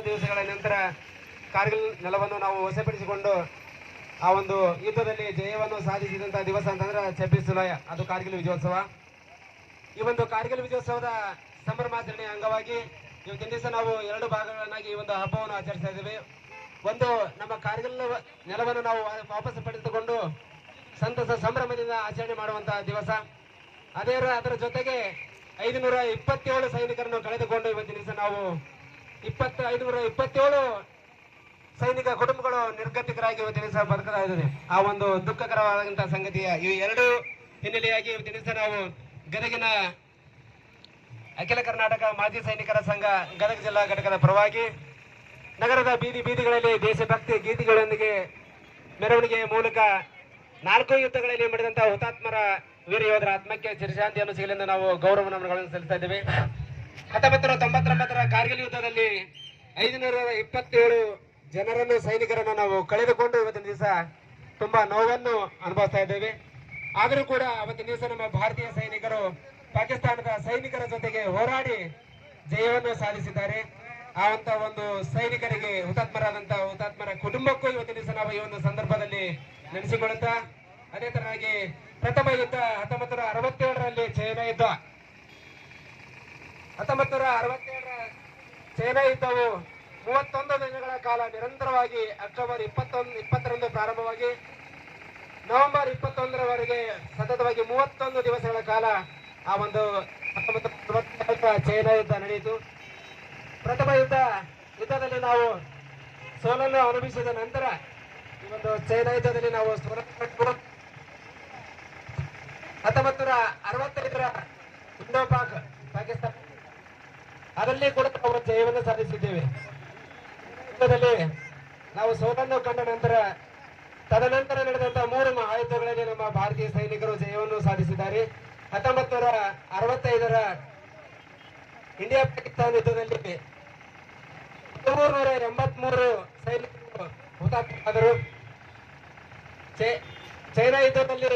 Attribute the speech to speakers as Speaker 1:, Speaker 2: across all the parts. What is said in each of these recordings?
Speaker 1: ದಿವಸಗಳ ನಂತರ ಕಾರ್ಗಿಲ್ ನೆಲವನ್ನು ನಾವು ವಶಪಡಿಸಿಕೊಂಡು ಆ ಒಂದು ಯುದ್ಧದಲ್ಲಿ ಜಯವನ್ನು ಸಾಧಿಸಿದಂತಹ ದಿವಸ ಅಂತಂದ್ರೆ 26 ಜುಲೈ, ಅದು ಕಾರ್ಗಿಲ್ ವಿಜಯೋತ್ಸವ. ಈ ಒಂದು ಕಾರ್ಗಿಲ್ ವಿಜಯೋತ್ಸವದ ಸಂಭ್ರಮಾಚರಣೆಯ ಅಂಗವಾಗಿ ಇವತ್ತಿನ ದಿವಸ ನಾವು 2 ಭಾಗಗಳನ್ನಾಗಿ ಈ ಒಂದು ಹಬ್ಬವನ್ನು ಆಚರಿಸ್ತಾ ಇದ್ದೇವೆ. ಒಂದು, ನಮ್ಮ ಕಾರ್ಗಿಲ್ ನೆಲವನ್ನು ನಾವು ವಾಪಸ್ ಪಡೆದುಕೊಂಡು ಸಂತಸ ಸಂಭ್ರಮದಿಂದ ಆಚರಣೆ ಮಾಡುವಂತಹ ದಿವಸ. ಅದರ ಜೊತೆಗೆ 527 ಸೈನಿಕರನ್ನು ಕಳೆದುಕೊಂಡು ಇವತ್ತಿನ ದಿವಸ ನಾವು 527 ಸೈನಿಕ ಕುಟುಂಬಗಳು ನಿರ್ಗತಿಕರಾಗಿ ಇವತ್ತಿನ ದಿವಸ ಬದುಕ್ತಾ ಇದ್ದಾರೆ. ಆ ಒಂದು ದುಃಖಕರವಾದಂತಹ ಸಂಗತಿಯ ಈ 2 ಹಿನ್ನೆಲೆಯಾಗಿ ಇವತ್ತಿನ ದಿವಸ ನಾವು ಗದಗಿನ ಅಖಿಲ ಕರ್ನಾಟಕ ಮಾಜಿ ಸೈನಿಕರ ಸಂಘ ಗದಗ ಜಿಲ್ಲಾ ಘಟಕದ ಪರವಾಗಿ ನಗರದ ಬೀದಿಗಳಲ್ಲಿ ದೇಶಭಕ್ತಿ ಗೀತೆಗಳೊಂದಿಗೆ ಮೆರವಣಿಗೆ ಮೂಲಕ 4 ಯುದ್ಧಗಳಲ್ಲಿ ಮಡಿದಂತಹ ಹುತಾತ್ಮರ ವೀರ ಯೋಧರ ಆತ್ಮಕ್ಕೆ ಚಿರಶಾಂತಿಯನ್ನು ಸಿಗಲೆಂದು ನಾವು ಗೌರವ ನಮನಗಳನ್ನು ಸಲ್ಲಿಸ್ತಾ ಇದ್ದೇವೆ. 1999ರ ಕಾರ್ಗಿಲ್ ಯುದ್ಧದಲ್ಲಿ 527 ಜನರನ್ನು ಸೈನಿಕರನ್ನು ನಾವು ಕಳೆದುಕೊಂಡು ಇವತ್ತಿನ ದಿವಸ ತುಂಬಾ ನೋವನ್ನು ಅನುಭವಿಸ್ತಾ ಇದ್ದೇವೆ. ಆದರೂ ಕೂಡ ಅವತ್ತಿನ ದಿವಸ ನಮ್ಮ ಭಾರತೀಯ ಸೈನಿಕರು ಪಾಕಿಸ್ತಾನದ ಸೈನಿಕರ ಜೊತೆಗೆ ಹೋರಾಡಿ ಜಯವನ್ನು ಸಾಧಿಸಿದ್ದಾರೆ. ಆ ಒಂದು ಸೈನಿಕರಿಗೆ ಹುತಾತ್ಮರಾದಂತಹ ಹುತಾತ್ಮರ ಕುಟುಂಬಕ್ಕೂ ಇವತ್ತಿನ ದಿವಸ ನಾವು ಈ ಒಂದು ಸಂದರ್ಭದಲ್ಲಿ ನೆನೆಸಿಕೊಳ್ಳುತ್ತಾ, ಅದೇ ತರನಾಗಿ ಪ್ರಥಮ ಯುದ್ಧ 1967ರಲ್ಲಿ ಚೈನಾ ಯುದ್ಧ. 1967ರ ಚೈನಾ ಯುದ್ಧವು 31 ದಿನಗಳ ಕಾಲ ನಿರಂತರವಾಗಿ ಅಕ್ಟೋಬರ್ 20ರಂದು ಪ್ರಾರಂಭವಾಗಿ ನವೆಂಬರ್ 21ರವರೆಗೆ ಸತತವಾಗಿ 31 ದಿವಸಗಳ ಕಾಲ ಆ ಒಂದು 1967ರ ಚೈನಾ ಯುದ್ಧ ನಡೆಯಿತು. ಪ್ರಥಮ ಯುದ್ಧದಲ್ಲಿ ನಾವು ಸೋಲನ್ನು ಅನುಭವಿಸಿದ ನಂತರ ಈ ಒಂದು ಚೈನಾ ಯುದ್ಧದಲ್ಲಿ ನಾವು 1965ರ ಇಂಡೋ ಪಾಕಿಸ್ತಾನ ಅದರಲ್ಲಿ ಕೂಡ ನಾವು ಜಯವನ್ನು ಸಾಧಿಸಿದ್ದೇವೆ. ಯುದ್ಧದಲ್ಲಿ ನಾವು ಸೋಲನ್ನು ಕಂಡ ನಂತರ ತದನಂತರ ನಡೆದಂತಹ 3 ಮಹಾಯುದ್ಧಗಳಲ್ಲಿ ನಮ್ಮ ಭಾರತೀಯ ಸೈನಿಕರು ಜಯವನ್ನು ಸಾಧಿಸಿದ್ದಾರೆ. 1965ರ ಇಂಡಿಯಾ ಪಾಕಿಸ್ತಾನ ಯುದ್ಧದಲ್ಲಿ 383 ಸೈನಿಕರು ಹುತಾತ್ಮರಾದರು. ಚೈನಾ ಯುದ್ಧದಲ್ಲಿ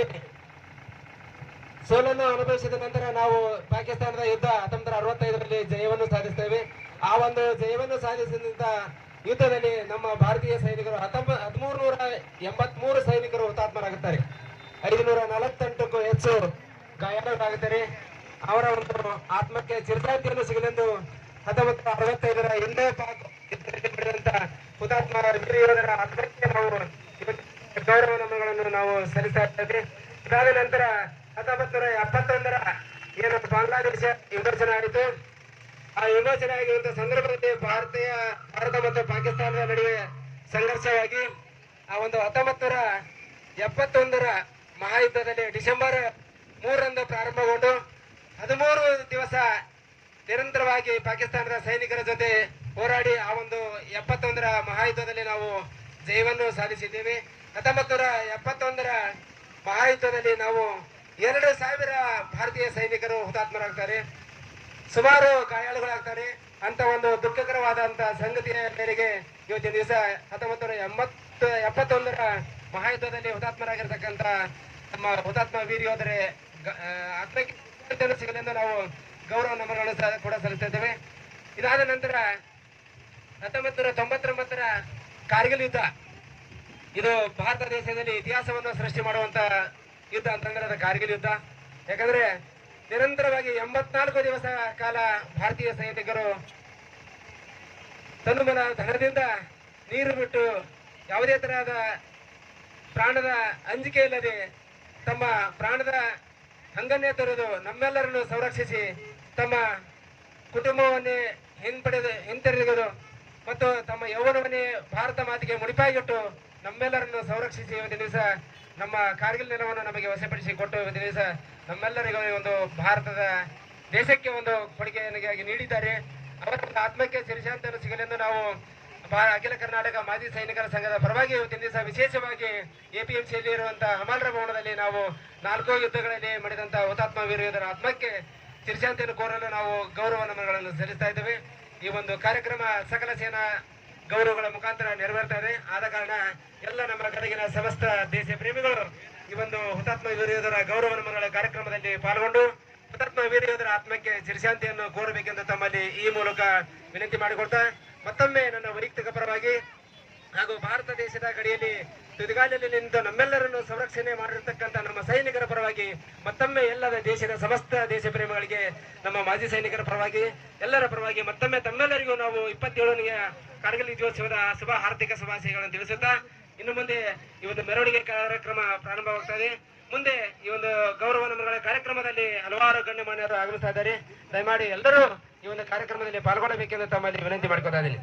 Speaker 1: ಸೋಲನ್ನು ಅನುಭವಿಸಿದ ನಂತರ ನಾವು ಪಾಕಿಸ್ತಾನದ ಯುದ್ಧ 1965ರಲ್ಲಿ ಜಯವನ್ನು ಸಾಧಿಸ್ತೇವೆ. ಆ ಒಂದು ಜಯವನ್ನು ಸಾಧಿಸಿದಂತ ಯುದ್ಧದಲ್ಲಿ ನಮ್ಮ ಭಾರತೀಯ ಸೈನಿಕರು 1383 ಸೈನಿಕರು ಹುತಾತ್ಮರಾಗುತ್ತಾರೆ. 548ಕ್ಕೂ ಹೆಚ್ಚು ಗಾಯಾಳುಗಳಾಗುತ್ತಾರೆ. ಅವರ ಒಂದು ಆತ್ಮಕ್ಕೆ ಚಿರಶಾಂತಿಯನ್ನು ಸಿಗಲೆಂದು 1965ರ ಇಂಡೋ ಪಾಕ್ ಯುದ್ಧದಲ್ಲಿ ನಡೆದಂತ ಹುತಾತ್ಮ ವೀರ ಯೋಧರ ಆತ್ಮಕ್ಕೆ ನಾವು ಗೌರವ ನಮನಗಳನ್ನು ನಾವು ಸಲ್ಲಿಸ್ತಾ ಇದ್ದೇವೆ. ಇದಾದ ನಂತರ 1971ರ ಏನು ಬಾಂಗ್ಲಾದೇಶ ವಿಮೋಚನೆ ಆಯಿತು. ಆ ವಿಮೋಚನೆ ಆಗಿರುವಂತಹ ಸಂದರ್ಭದಲ್ಲಿ ಭಾರತ ಮತ್ತು ಪಾಕಿಸ್ತಾನದ ನಡುವೆ ಸಂಘರ್ಷವಾಗಿ ಆ ಒಂದು 1971ರ ಮಹಾಯುದ್ಧದಲ್ಲಿ ಡಿಸೆಂಬರ್ 3ರಂದು ಪ್ರಾರಂಭಗೊಂಡು 13 ದಿವಸ ನಿರಂತರವಾಗಿ ಪಾಕಿಸ್ತಾನದ ಸೈನಿಕರ ಜೊತೆ ಹೋರಾಡಿ ಆ ಒಂದು 71ರ ಮಹಾಯುದ್ಧದಲ್ಲಿ ನಾವು ಜಯವನ್ನು ಸಾಧಿಸಿದ್ದೇವೆ. 1971ರ ಮಹಾಯುದ್ಧದಲ್ಲಿ ನಾವು 2000 ಭಾರತೀಯ ಸೈನಿಕರು ಹುತಾತ್ಮರಾಗ್ತಾರೆ, ಸುಮಾರು ಗಾಯಾಳುಗಳಾಗ್ತಾರೆ. ಅಂತ ಒಂದು ದುಃಖಕರವಾದಂತಹ ಸಂಗತಿಯ ಮೇರೆಗೆ ಇವತ್ತಿನ ದಿವಸ 1971ರ ಮಹಾಯುದ್ಧದಲ್ಲಿ ಹುತಾತ್ಮರಾಗಿರ್ತಕ್ಕಂಥ ನಮ್ಮ ಹುತಾತ್ಮ ವೀರ ಯೋಧರೇ ಆತ್ಮಕ್ಕೆ ಸಿಗಲೆಂದು ನಾವು ಗೌರವ ನಮನಗಳನ್ನು ಕೂಡ ಸಲ್ಲಿಸ್ತಾ ಇದ್ದೇವೆ. ಇದಾದ ನಂತರ 1999ರ ಕಾರ್ಗಿಲ್ ಯುದ್ಧ, ಇದು ಭಾರತ ದೇಶದಲ್ಲಿ ಇತಿಹಾಸವನ್ನು ಸೃಷ್ಟಿ ಮಾಡುವಂತ ಯುದ್ಧ ಅಂತಂದ್ರೆ ಅದು ಕಾರ್ಗಿಲ್ ಯುದ್ಧ. ಯಾಕಂದ್ರೆ ನಿರಂತರವಾಗಿ 84 ದಿವಸ ಕಾಲ ಭಾರತೀಯ ಸೈನಿಕರು ತನುಮನ ಧನದಿಂದ ನೀರು ಬಿಟ್ಟು ಯಾವುದೇ ತರಹದ ಪ್ರಾಣದ ಅಂಜಿಕೆ ಇಲ್ಲದೆ ತಮ್ಮ ಪ್ರಾಣದ ಹಂಗನ್ನೇ ತೊರೆದು ನಮ್ಮೆಲ್ಲರನ್ನು ಸಂರಕ್ಷಿಸಿ ತಮ್ಮ ಕುಟುಂಬವನ್ನೇ ಹಿಂತೆರೆದು ಮತ್ತು ತಮ್ಮ ಯೌವನವನ್ನೇ ಭಾರತ ಮಾತಿಗೆ ಮುಡಿಪಾಗಿಟ್ಟು ನಮ್ಮೆಲ್ಲರನ್ನು ಸಂರಕ್ಷಿಸಿ ಇವತ್ತಿನ ದಿವಸ ನಮ್ಮ ಕಾರ್ಗಿಲ್ ನೆಲವನ್ನು ನಮಗೆ ವಶಪಡಿಸಿ ಕೊಟ್ಟು ಇವತ್ತಿನ ದಿವಸ ನಮ್ಮೆಲ್ಲರಿಗೂ ಒಂದು ಭಾರತದ ದೇಶಕ್ಕೆ ಒಂದು ಕೊಡುಗೆಯಾಗಿ ನೀಡಿದ್ದಾರೆ. ಅವರ ಆತ್ಮಕ್ಕೆ ಚಿರಶಾಂತಿಯನ್ನು ಸಿಗಲೆಂದು ನಾವು ಅಖಿಲ ಕರ್ನಾಟಕ ಮಾಜಿ ಸೈನಿಕರ ಸಂಘದ ಪರವಾಗಿ ಇವತ್ತಿನ ದಿವಸ ವಿಶೇಷವಾಗಿ ಎಪಿಎಂಸಿಯಲ್ಲಿ ಇರುವಂತಹ ಹಮಾಲ್ರ ಭವನದಲ್ಲಿ ನಾವು 4 ಯುದ್ಧಗಳಲ್ಲಿ ಮಡಿದಂತಹ ಹುತಾತ್ಮ ವೀರ ಯೋಧರ ಆತ್ಮಕ್ಕೆ ಚಿರಶಾಂತಿಯನ್ನು ಕೋರಲು ನಾವು ಗೌರವ ನಮನಗಳನ್ನು ಸಲ್ಲಿಸ್ತಾ ಇದ್ದೇವೆ. ಈ ಒಂದು ಕಾರ್ಯಕ್ರಮ ಸಕಲ ಸೇನಾ ಗೌರವಗಳ ಮುಖಾಂತರ ನೆರವೇರ್ತಾ ಇದೆ. ಆದ ಕಾರಣ ಎಲ್ಲ ನಮ್ಮ ಗದಗಿನ ಸಮಸ್ತ ದೇಶ ಪ್ರೇಮಿಗಳು ಈ ಒಂದು ಹುತಾತ್ಮ ವೀರ ಯೋಧರ ಗೌರವ ನಮನಗಳ ಕಾರ್ಯಕ್ರಮದಲ್ಲಿ ಪಾಲ್ಗೊಂಡು ಹುತಾತ್ಮ ವೀರ ಯೋಧರ ಆತ್ಮಕ್ಕೆ ಚಿರಶಾಂತಿಯನ್ನು ಕೋರಬೇಕೆಂದು ತಮ್ಮಲ್ಲಿ ಈ ಮೂಲಕ ವಿನಂತಿ ಮಾಡಿಕೊಡ್ತಾ ಮತ್ತೊಮ್ಮೆ ನನ್ನ ವೈಯಕ್ತಿಕ ಪರವಾಗಿ ಹಾಗೂ ಭಾರತ ದೇಶದ ಗಡಿಯಲ್ಲಿ ತುದಿಗಾಲಲ್ಲಿ ನಿಂತು ನಮ್ಮೆಲ್ಲರನ್ನು ಸಂರಕ್ಷಣೆ ಮಾಡಿರ್ತಕ್ಕಂಥ ನಮ್ಮ ಸೈನಿಕರ ಪರವಾಗಿ ಮತ್ತೊಮ್ಮೆ ಎಲ್ಲದ ದೇಶದ ಸಮಸ್ತ ದೇಶ ಪ್ರೇಮಿಗಳಿಗೆ ನಮ್ಮ ಮಾಜಿ ಸೈನಿಕರ ಪರವಾಗಿ ಎಲ್ಲರ ಪರವಾಗಿ ಮತ್ತೊಮ್ಮೆ ತಮ್ಮೆಲ್ಲರಿಗೂ ನಾವು 27ನೇ ಕಾರ್ಗಿಲ್ ವಿಜಯೋತ್ಸವದ ಶುಭ ಹಾರ್ದಿಕ ಶುಭಾಶಯಗಳನ್ನು ತಿಳಿಸುತ್ತಾ ಇನ್ನು ಮುಂದೆ ಈ ಒಂದು ಮೆರವಣಿಗೆ ಕಾರ್ಯಕ್ರಮ ಪ್ರಾರಂಭವಾಗ್ತದೆ. ಮುಂದೆ ಈ ಒಂದು ಗೌರವ ನಮನಗಳ ಕಾರ್ಯಕ್ರಮದಲ್ಲಿ ಹಲವಾರು ಗಣ್ಯಮಾನ್ಯರು ಆಗಮಿಸ್ತಾ ಇದ್ದಾರೆ. ದಯಮಾಡಿ ಎಲ್ಲರೂ ಈ ಒಂದು ಕಾರ್ಯಕ್ರಮದಲ್ಲಿ ಪಾಲ್ಗೊಳ್ಳಬೇಕೆಂದು ತಮ್ಮಲ್ಲಿ ವಿನಂತಿ ಮಾಡ್ಕೊತಾ ಇದ್ದೀನಿ.